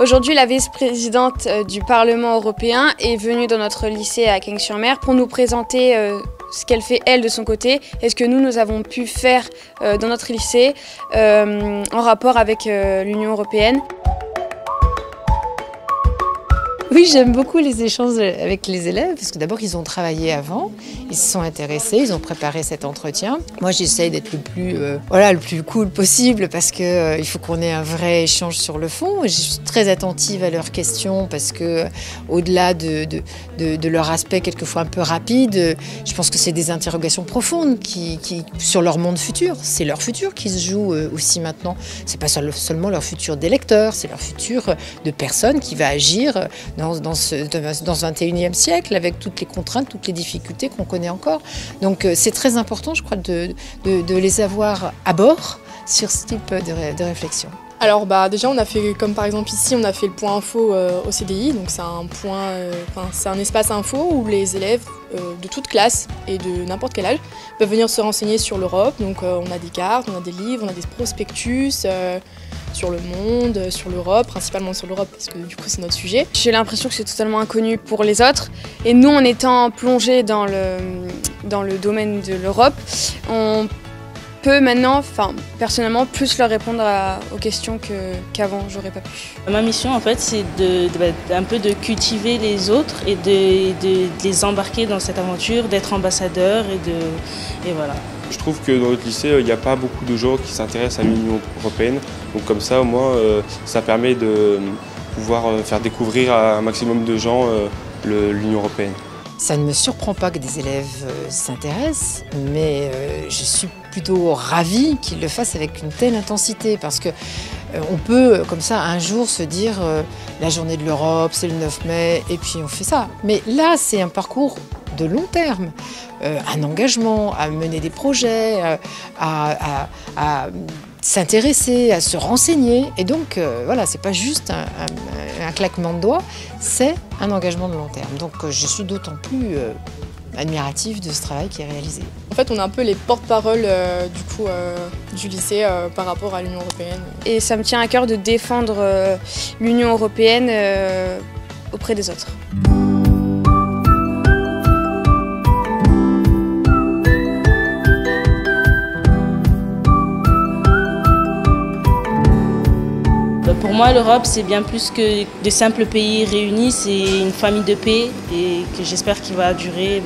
Aujourd'hui, la vice-présidente du Parlement européen est venue dans notre lycée à Cagnes-sur-Mer pour nous présenter ce qu'elle fait elle de son côté et ce que nous avons pu faire dans notre lycée en rapport avec l'Union européenne. Oui, j'aime beaucoup les échanges avec les élèves parce que d'abord ils ont travaillé avant, ils se sont intéressés, ils ont préparé cet entretien. Moi j'essaye d'être le plus cool possible parce que il faut qu'on ait un vrai échange sur le fond. Je suis très attentive à leurs questions parce que au-delà de leur aspect quelquefois un peu rapide, je pense que c'est des interrogations profondes qui sur leur monde futur. C'est leur futur qui se joue aussi maintenant. C'est pas seulement leur futur d'électeurs, c'est leur futur de personne qui va agir dans ce 21e siècle, avec toutes les contraintes, toutes les difficultés qu'on connaît encore. Donc c'est très important, je crois, de les avoir à bord sur ce type de réflexion. Alors déjà on a fait, comme par exemple ici, on a fait le point info au CDI, donc c'est c'est un espace info où les élèves de toute classe et de n'importe quel âge peuvent venir se renseigner sur l'Europe. Donc on a des cartes, on a des livres, on a des prospectus sur le monde, sur l'Europe, principalement sur l'Europe parce que du coup c'est notre sujet. J'ai l'impression que c'est totalement inconnu pour les autres et nous en étant plongés dans le domaine de l'Europe, on peut maintenant, personnellement, plus leur répondre aux questions qu'avant, j'aurais pas pu. Ma mission, en fait, c'est un peu de cultiver les autres et de les embarquer dans cette aventure, d'être ambassadeur et voilà. Je trouve que dans notre lycée, il n'y a pas beaucoup de gens qui s'intéressent à l'Union européenne. Donc comme ça, au moins, ça permet de pouvoir faire découvrir à un maximum de gens l'Union européenne. Ça ne me surprend pas que des élèves s'intéressent, mais je suis plutôt ravie qu'ils le fassent avec une telle intensité parce que on peut comme ça un jour se dire la journée de l'Europe, c'est le 9 mai et puis on fait ça. Mais là, c'est un parcours de long terme, un engagement, à mener des projets, à s'intéresser, à se renseigner. Et donc, voilà, c'est pas juste un claquement de doigts, c'est un engagement de long terme. Donc, je suis d'autant plus admirative de ce travail qui est réalisé. En fait, on est un peu les porte-parole du lycée par rapport à l'Union européenne. Et ça me tient à cœur de défendre l'Union européenne auprès des autres. Pour moi, l'Europe, c'est bien plus que de simples pays réunis, c'est une famille de paix et que j'espère qu'il va durer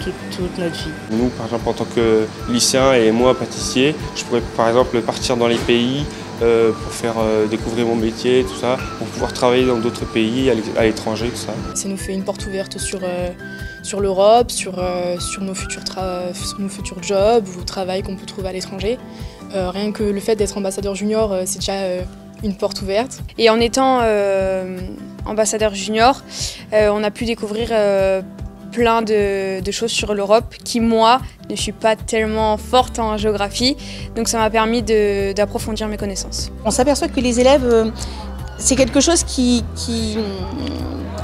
toute notre vie. Nous, par exemple, en tant que lycéens et moi, pâtissier, je pourrais par exemple partir dans les pays pour faire découvrir mon métier, tout ça, pour pouvoir travailler dans d'autres pays, à l'étranger, tout ça. Ça nous fait une porte ouverte sur l'Europe, sur nos futurs jobs ou travail qu'on peut trouver à l'étranger. Rien que le fait d'être ambassadeur junior, c'est déjà une porte ouverte. Et en étant ambassadeur junior, on a pu découvrir plein de choses sur l'Europe qui, moi, ne suis pas tellement forte en géographie. Donc ça m'a permis d'approfondir mes connaissances. On s'aperçoit que les élèves, c'est quelque chose qui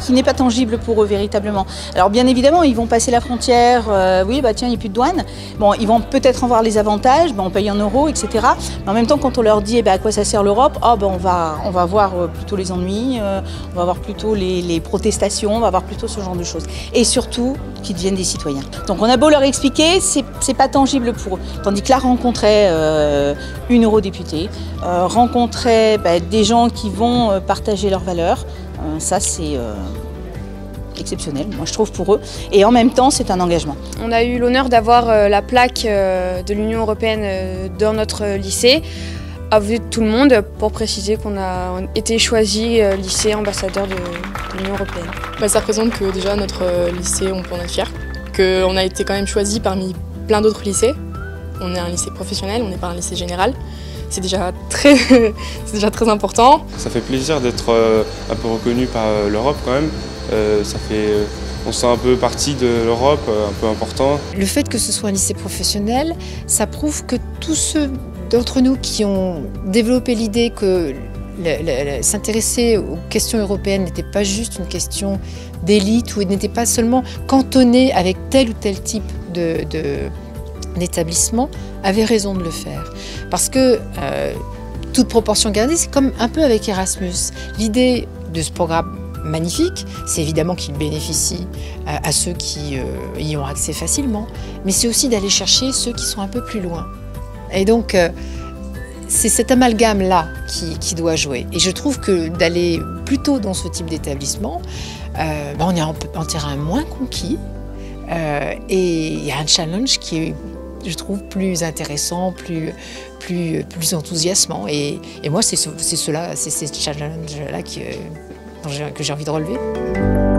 n'est pas tangible pour eux véritablement. Alors bien évidemment, ils vont passer la frontière, oui bah tiens, il n'y a plus de douane. Bon, ils vont peut-être en voir les avantages, on paye en euros, etc. Mais en même temps, quand on leur dit à quoi ça sert l'Europe, on va voir plutôt les ennuis, on va voir plutôt les protestations, on va voir plutôt ce genre de choses. Et surtout, qu'ils deviennent des citoyens. Donc on a beau leur expliquer, c'est pas tangible pour eux. Tandis que là, rencontrer une eurodéputée, rencontrer des gens qui vont partager leurs valeurs, ça c'est exceptionnel, moi je trouve, pour eux. Et en même temps, c'est un engagement. On a eu l'honneur d'avoir la plaque de l'Union européenne dans notre lycée, à vue de tout le monde, pour préciser qu'on a été choisi lycée ambassadeur de l'Union européenne. Ça représente que déjà notre lycée, on peut en être fier, qu'on a été quand même choisi parmi plein d'autres lycées. On est un lycée professionnel, on n'est pas un lycée général. C'est déjà très important. Ça fait plaisir d'être un peu reconnu par l'Europe quand même. On se sent un peu partie de l'Europe, un peu important. Le fait que ce soit un lycée professionnel, ça prouve que tous ceux d'entre nous qui ont développé l'idée que s'intéresser aux questions européennes n'était pas juste une question d'élite ou n'était pas seulement cantonné avec tel ou tel type d'établissement, avait raison de le faire. Parce que toute proportion gardée, c'est comme un peu avec Erasmus. L'idée de ce programme magnifique, c'est évidemment qu'il bénéficie à ceux qui y ont accès facilement, mais c'est aussi d'aller chercher ceux qui sont un peu plus loin. Et donc, c'est cet amalgame-là qui doit jouer. Et je trouve que d'aller plutôt dans ce type d'établissement, on est en terrain moins conquis, et il y a un challenge qui est, je trouve, plus intéressant, plus enthousiasmant. Et moi, c'est ces challenges-là que j'ai envie de relever.